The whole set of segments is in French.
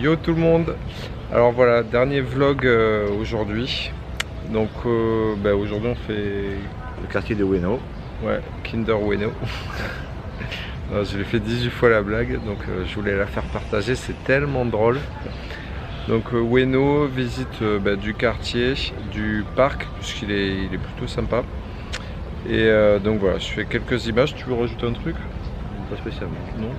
Yo tout le monde. Alors voilà, dernier vlog aujourd'hui. Donc aujourd'hui on fait le quartier de Ueno. Ouais, Kinder Ueno. Non, je l'ai fait 18 fois la blague, donc je voulais la faire partager, c'est tellement drôle. Donc Ueno, visite du quartier, du parc, puisqu'il est plutôt sympa. Et donc voilà, je fais quelques images. Tu veux rajouter un truc? Pas spécialement. Non.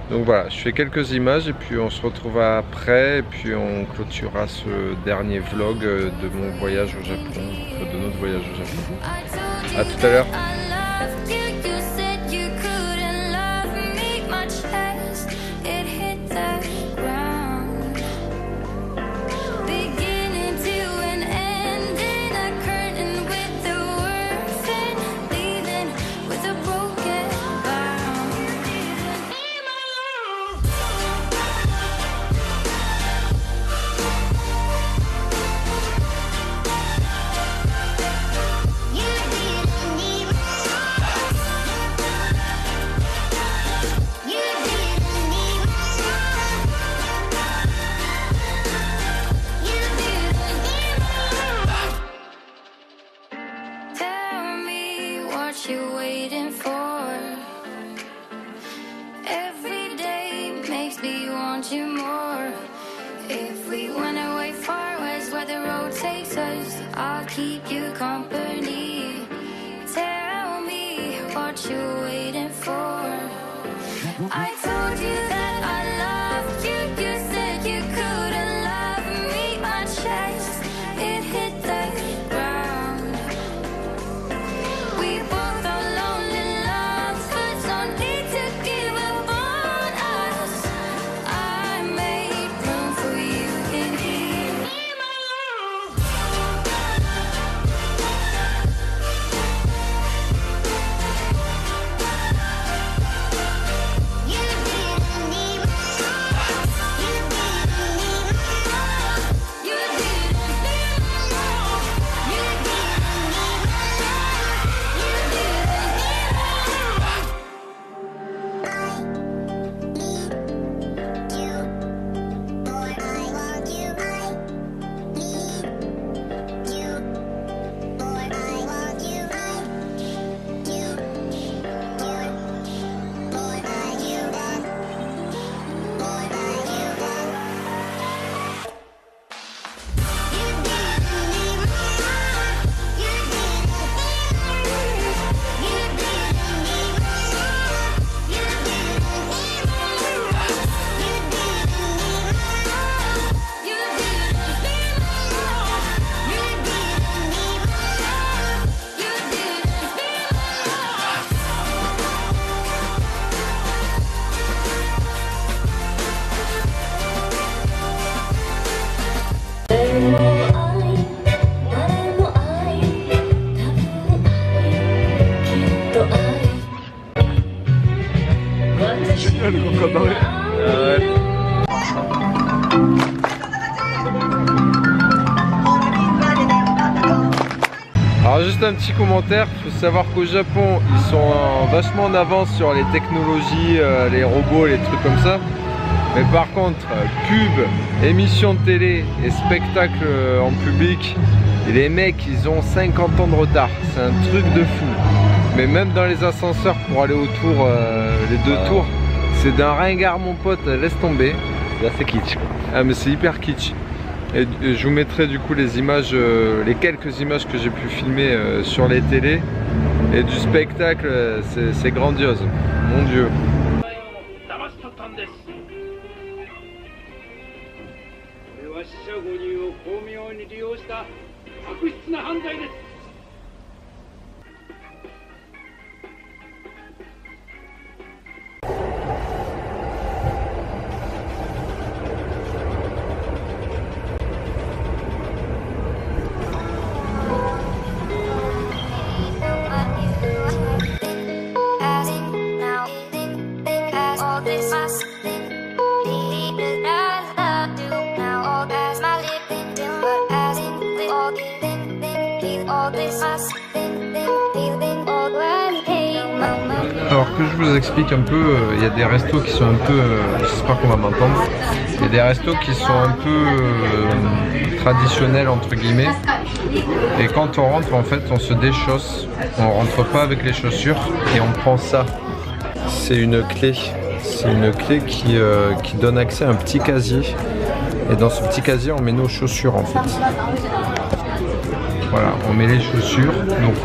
Donc voilà, je fais quelques images et puis on se retrouve après et puis on clôturera ce dernier vlog de mon voyage au Japon, de notre voyage au Japon. A tout à l'heure. You waiting for? Every day makes me want you more. If we went away far west where the road takes us, I'll keep you company. Tell me what you're waiting for. I told you that I loved you. You said you couldn't love me. My chest, it hit the ground. We both are lonely loves, but no need to give up on us. I made room for you in here. Be my love. You didn't need my love. You didn't need my love. You didn't need my love. You didn't need my love. You didn't need my love. Alors juste un petit commentaire, il faut savoir qu'au Japon ils sont vachement en avance sur les technologies, les robots, les trucs comme ça. Mais par contre, pub, émissions de télé et spectacle en public, les mecs ils ont 50 ans de retard, c'est un truc de fou. Mais même dans les ascenseurs pour aller au tour, les deux tours, c'est d'un ringard mon pote, laisse tomber. Là c'est kitsch. Ah mais c'est hyper kitsch. Et je vous mettrai du coup les images, les quelques images que j'ai pu filmer sur les télés. Et du spectacle, c'est grandiose, mon dieu. alors que je vous explique un peu, il y a des restos qui sont un peu, j'espère qu'on va m'entendre, il y a des restos qui sont un peu traditionnels entre guillemets, et quand on rentre en fait on se déchausse, on rentre pas avec les chaussures et on prend ça. C'est une clé qui donne accès à un petit casier, et dans ce petit casier on met nos chaussures en fait. Voilà, on met les chaussures, donc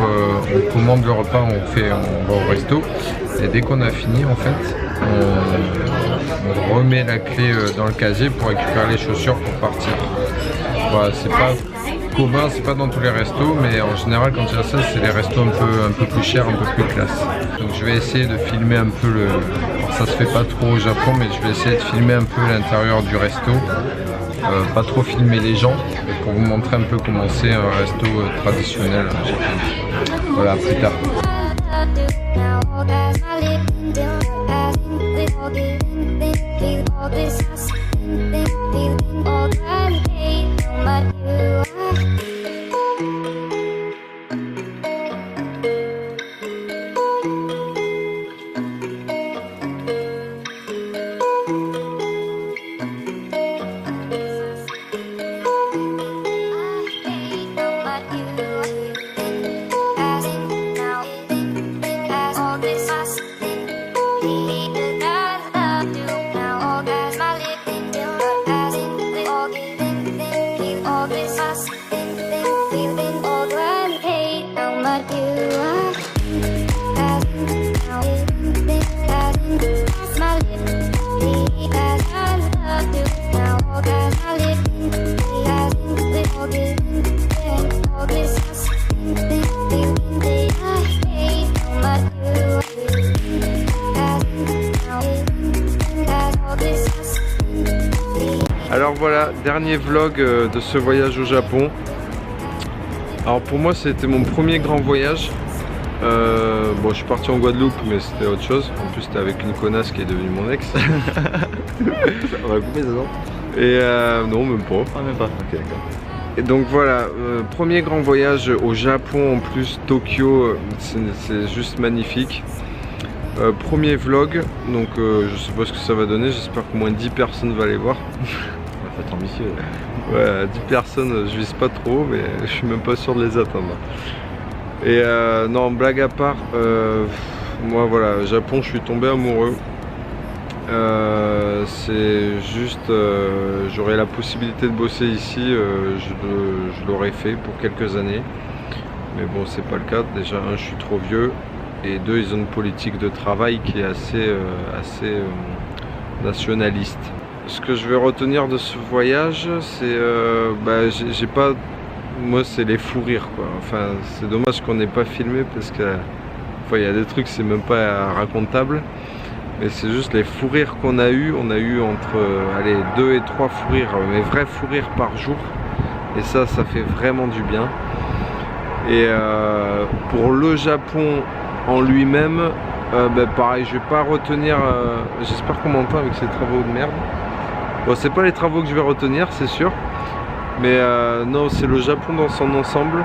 on commande le repas, on va au resto, et dès qu'on a fini en fait, on remet la clé dans le casier pour récupérer les chaussures pour partir. Voilà, c'est pas commun, c'est pas dans tous les restos, mais en général quand il y a ça, c'est les restos un peu plus chers, un peu plus classe. Donc je vais essayer de filmer un peu le... Alors, ça se fait pas trop au Japon, mais je vais essayer de filmer un peu l'intérieur du resto. Pas trop filmer les gens, pour vous montrer un peu comment c'est un resto traditionnel japonais. Voilà, plus tard. Alors voilà, dernier vlog de ce voyage au Japon. Alors pour moi c'était mon premier grand voyage. Bon, je suis parti en Guadeloupe, mais c'était autre chose. En plus c'était avec une connasse qui est devenue mon ex. On va couper dedans. Et non, même pas. Ah, même pas, ok, d'accord. Et donc voilà, premier grand voyage au Japon, en plus Tokyo, c'est juste magnifique. Premier vlog, donc je sais pas ce que ça va donner, j'espère qu'au moins 10 personnes vont aller voir. Faut être ambitieux. Ouais, 10 personnes, je vise pas trop, mais je suis même pas sûr de les atteindre. Et non, blague à part, moi voilà, Japon, je suis tombé amoureux. C'est juste, j'aurais la possibilité de bosser ici, je l'aurais fait pour quelques années. Mais bon, c'est pas le cas. Déjà, un, je suis trop vieux. Et deux, ils ont une politique de travail qui est assez nationaliste. Ce que je vais retenir de ce voyage, c'est j'ai pas, moi c'est les fous rires quoi. Enfin, c'est dommage qu'on n'ait pas filmé parce que, enfin, il y a des trucs c'est même pas racontable, mais c'est juste les fous rires qu'on a eu. On a eu entre 2 et 3 fous rires, mais vrais fous rires par jour. Et ça fait vraiment du bien. Et pour le Japon en lui-même, pareil, je vais pas retenir, j'espère qu'on m'entend avec ces travaux de merde. Bon, c'est pas les travaux que je vais retenir, c'est sûr, mais non, c'est le Japon dans son ensemble,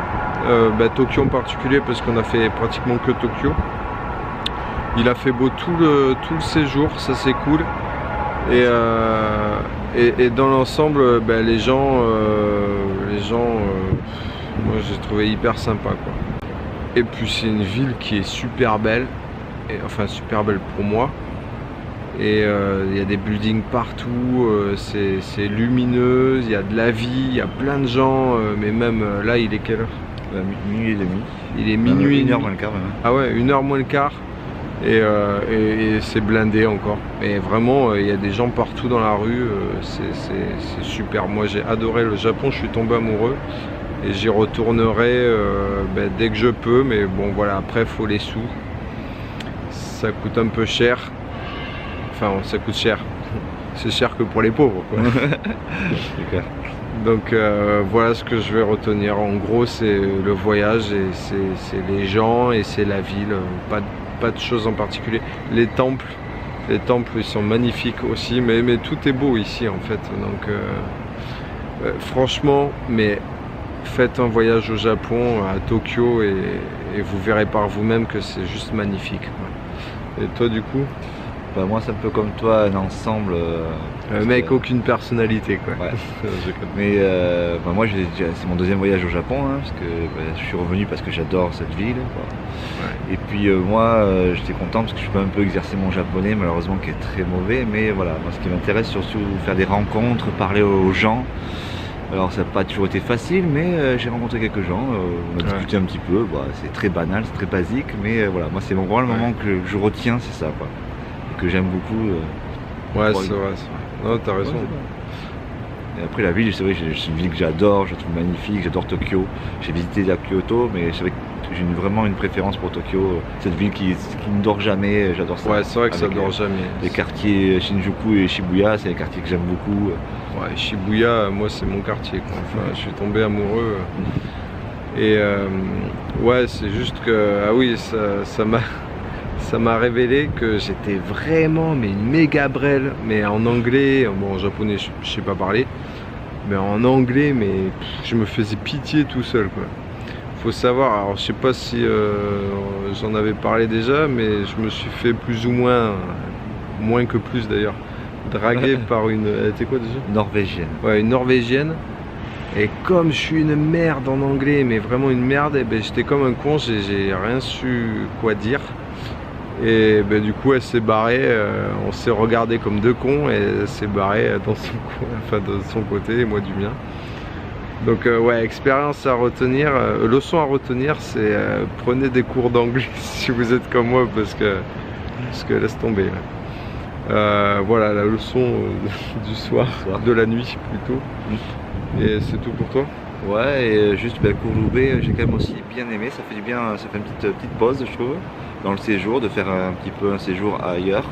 Tokyo en particulier parce qu'on a fait pratiquement que Tokyo. Il a fait beau tout le séjour, ça c'est cool, et dans l'ensemble, les gens, moi j'ai trouvé hyper sympa quoi. Et puis c'est une ville qui est super belle, enfin super belle pour moi. Et il y a des buildings partout, c'est lumineux, il y a de la vie, il y a plein de gens, mais même là il est quelle heure? Minuit et demi. Il est minuit. 1h moins le quart même. Ah ouais, 1h moins le quart. Et c'est blindé encore. Et vraiment, il y a des gens partout dans la rue, c'est super. Moi j'ai adoré le Japon, je suis tombé amoureux. Et j'y retournerai dès que je peux, mais bon voilà, après il faut les sous. Ça coûte un peu cher. Enfin, ça coûte cher. C'est cher que pour les pauvres quoi. C'est clair. Donc voilà ce que je vais retenir. En gros, c'est le voyage et c'est les gens et c'est la ville. Pas de choses en particulier. Les temples ils sont magnifiques aussi, mais tout est beau ici en fait. Donc franchement, mais faites un voyage au Japon, à Tokyo, et vous verrez par vous-même que c'est juste magnifique. Et toi du coup? Bah, moi c'est un peu comme toi, un ensemble. Mec, aucune personnalité quoi. Ouais. Mais bah, moi c'est mon deuxième voyage au Japon, hein, parce que bah, je suis revenu parce que j'adore cette ville, quoi. Ouais. Et puis moi j'étais content parce que je peux un peu exercer mon japonais, malheureusement qui est très mauvais. Mais voilà, moi ce qui m'intéresse surtout, faire des rencontres, parler aux gens. Alors ça n'a pas toujours été facile, mais j'ai rencontré quelques gens, on a discuté un petit peu, bah, c'est très banal, c'est très basique, mais voilà, moi c'est vraiment le moment que je retiens, c'est ça, quoi. Et que j'aime beaucoup. Ouais, c'est vrai. Non, t'as raison. Et après la ville, c'est vrai, c'est une ville que j'adore, je la trouve magnifique, j'adore Tokyo. J'ai visité à Kyoto, mais c'est vrai que j'ai vraiment une préférence pour Tokyo, cette ville qui ne dort jamais, j'adore ça. Ouais, c'est vrai que ça Avec, dort jamais. Les quartiers Shinjuku et Shibuya, c'est des quartiers que j'aime beaucoup. Ouais, Shibuya, moi c'est mon quartier quoi. Enfin, je suis tombé amoureux. Et ouais, c'est juste que, ah oui, ça m'a révélé que j'étais vraiment mais une méga brêle, mais en anglais, bon en japonais je sais pas parler, mais en anglais, mais je me faisais pitié tout seul quoi. Faut savoir, alors je sais pas si j'en avais parlé déjà, mais je me suis fait plus ou moins que plus d'ailleurs, dragué par une, elle était quoi déjà? Norvégienne. Ouais, une Norvégienne. Et comme je suis une merde en anglais, mais vraiment une merde, et ben j'étais comme un con, j'ai rien su quoi dire. Et ben du coup elle s'est barrée, on s'est regardé comme deux cons et elle s'est barrée dans son coin, enfin de son côté et moi du mien. Donc ouais, expérience à retenir, leçon à retenir, c'est prenez des cours d'anglais si vous êtes comme moi parce que laisse tomber. Voilà la leçon du soir, de la nuit plutôt. Et c'est tout pour toi? Ouais, et juste Kourloubé, j'ai quand même aussi bien aimé, ça fait du bien, ça fait une petite pause je trouve, dans le séjour, de faire un petit peu un séjour ailleurs.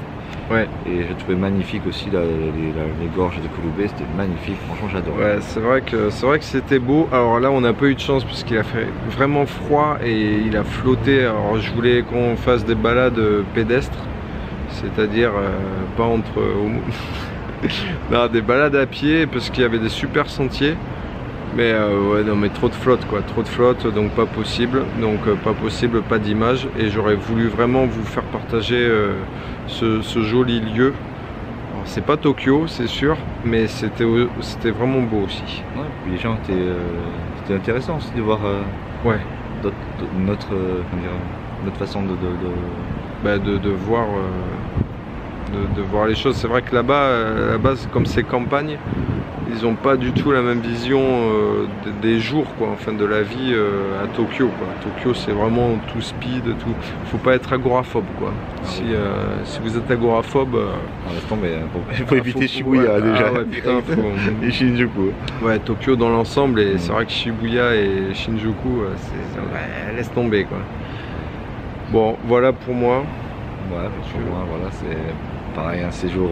Ouais. Et j'ai trouvé magnifique aussi les gorges de Kourloubé, c'était magnifique, franchement j'adore. Ouais, c'est vrai que c'était beau. Alors là on n'a pas eu de chance puisqu'il a fait vraiment froid et il a flotté. Alors je voulais qu'on fasse des balades pédestres, c'est-à-dire pas entre non, des balades à pied parce qu'il y avait des super sentiers. Mais ouais, non, mais trop de flotte quoi, trop de flotte, donc pas possible, pas d'image. Et j'aurais voulu vraiment vous faire partager ce joli lieu. Alors c'est pas Tokyo, c'est sûr, mais c'était vraiment beau aussi. Ouais, puis les gens c'était intéressant aussi de voir ouais. notre façon de voir. De voir les choses. C'est vrai que là-bas, à la base, comme c'est campagne, ils n'ont pas du tout la même vision des jours, quoi, enfin de la vie à Tokyo, quoi. Tokyo, c'est vraiment tout speed, tout. Faut pas être agoraphobe, quoi. Si vous êtes agoraphobe, laisse tomber, il faut éviter Shibuya déjà. Ouais, putain, et Shinjuku. Ouais, Tokyo dans l'ensemble, et c'est vrai que Shibuya et Shinjuku, ouais, laisse tomber, quoi. Bon, voilà pour moi. Ouais, pour moi, voilà, c'est pareil, un séjour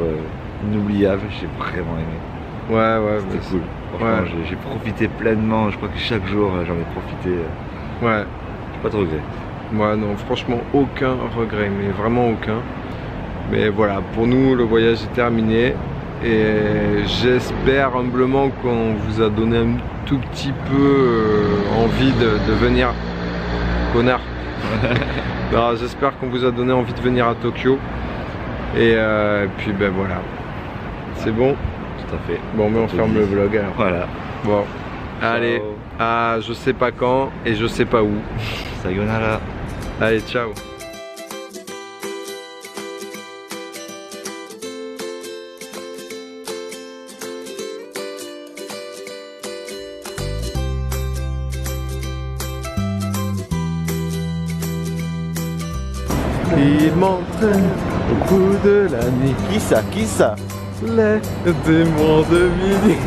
inoubliable, j'ai vraiment aimé. Ouais, c'était cool. Franchement, j'ai profité pleinement, je crois que chaque jour j'en ai profité. Ouais. Pas de regret. Ouais, non, franchement, aucun regret, mais vraiment aucun. Mais voilà, pour nous, le voyage est terminé. Et j'espère humblement qu'on vous a donné un tout petit peu envie de venir. Connard. Non, j'espère qu'on vous a donné envie de venir à Tokyo. Et puis ben voilà. C'est bon? Tout à fait. Bon, mais on ferme le vlog alors. Voilà. Bon. Ciao. Allez, à je sais pas quand et je sais pas où. Sayonara. Allez, ciao. Il m'entraîne au bout de la nuit. Qui ça? Les démons de midi.